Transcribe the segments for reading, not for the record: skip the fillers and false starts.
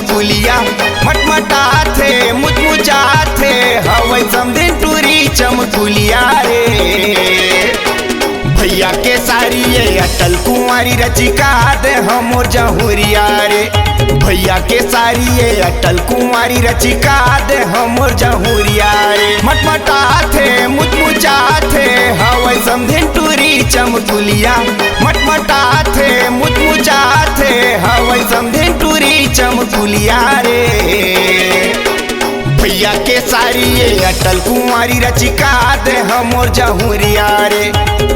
चमकुलिया मटमटाथे मुचमुचाथे हवै समधिन टूरी चमकुलिया रे। भैया के सारी ये अटल कुंवारी रचिका दे हमोर जहुरिया रे। भैया के सारी ये अटल कुंवारी रचिका दे हमोर जहुरिया रे। मटमटाथे मुचमुचाथे हवै समधिन टूरी चमकुलिया मटमटाथे मुचमुचाथे हवै समधिन टूरी चमकुलिया रे। भैया के सारी ये अटल कुंवारी रचिका दे हमोर जहुरिया रे।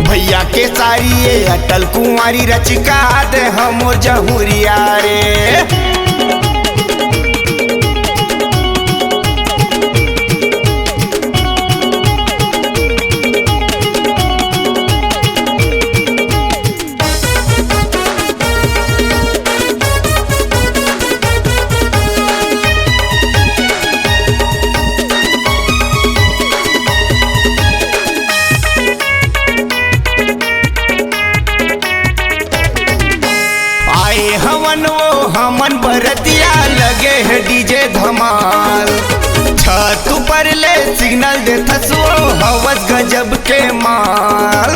भैया के सारी ये अटल कुंवारी रचिका दे हमोर जहुरिया रे। हवन वो हमन बरतिया लगे है डीजे धमाल। छत पर ले सिग्नल देथस वो हवस गजब के माल।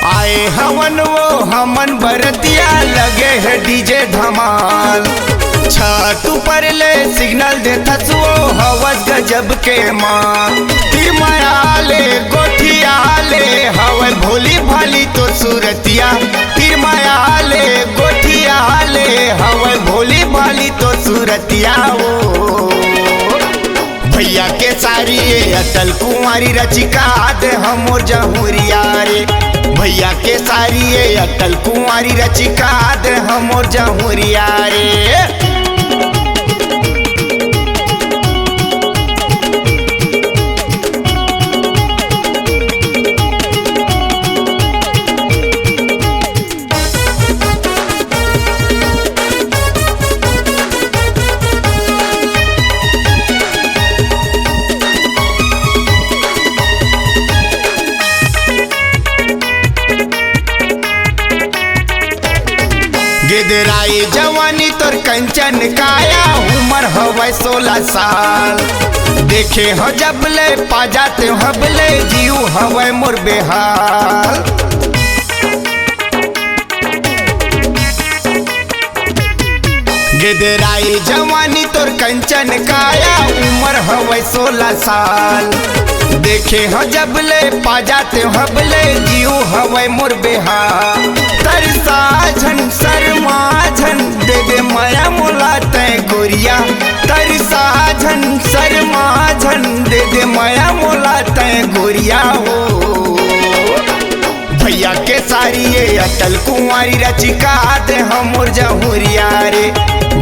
आए हवन वो हमन बरतिया लगे है डीजे धमाल। छत पर ले सिग्नल देथस वो हवस गजब के माल। तिरमायाले गोठियाले हवै भोली भाली तो सूरतिया। तिरमायाले गोठियाले हवै भोली भाली तो सूरतिया वो। भैया के सारी ये अटल कुंवारी रचिका दे हमोर जहुरिया रे। भैया के सारी ये अटल कुंवारी रचिका दे हमोर जहुरिया रे। गिदराई जवानी तोर कंचन काया उमर हवै 16 साल। देखे हो जबले पाजाते हबले जीव हवै मोर बेहाल। गिदराई जवानी तोर कंचन काया उमर हवै 16 साल। देखे हो जबले पाजाते हबले जीव हवै मोर बेहाल। तरसा झन शर्मा झन दे दे माया मोला तय गोरिया। तरसा झन शर्मा झन दे दे माया मोला तय गोरिया हो। भैया के सारी ये अटल कुंवारी रचिका दे हमोर जहुरिया रे।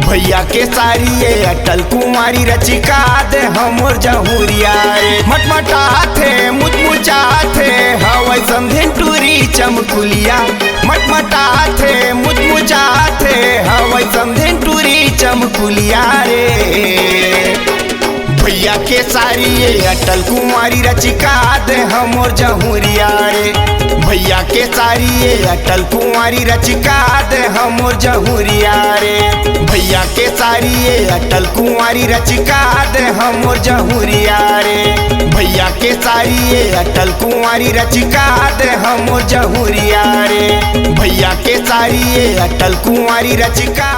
भैया के सारी ये अटल कुंवारी रचिका दे हमोर जहुरिया रे। मटमटाथे मुचमुचाथे हवै समधिन टूरी चमकुलिया मटमटाथे मुचमुचाथे हवै समधिन टूरी चमकुलिया रे। भैया के सारी ये अटल कुंवारी रचिका दे हमोर जहुरिया रे। भैया के सारी ये अटल कुंवारी रचिका दे हमोर जहुरिया रे। भैया के सारी ये अटल कुंवारी रचिका दे हमोर जहुरिया रे। भैया के सारी ये अटल कुंवारी रचिका दे हमोर जहुरिया रे। भैया के सारी ये अटल कुंवारी रचिका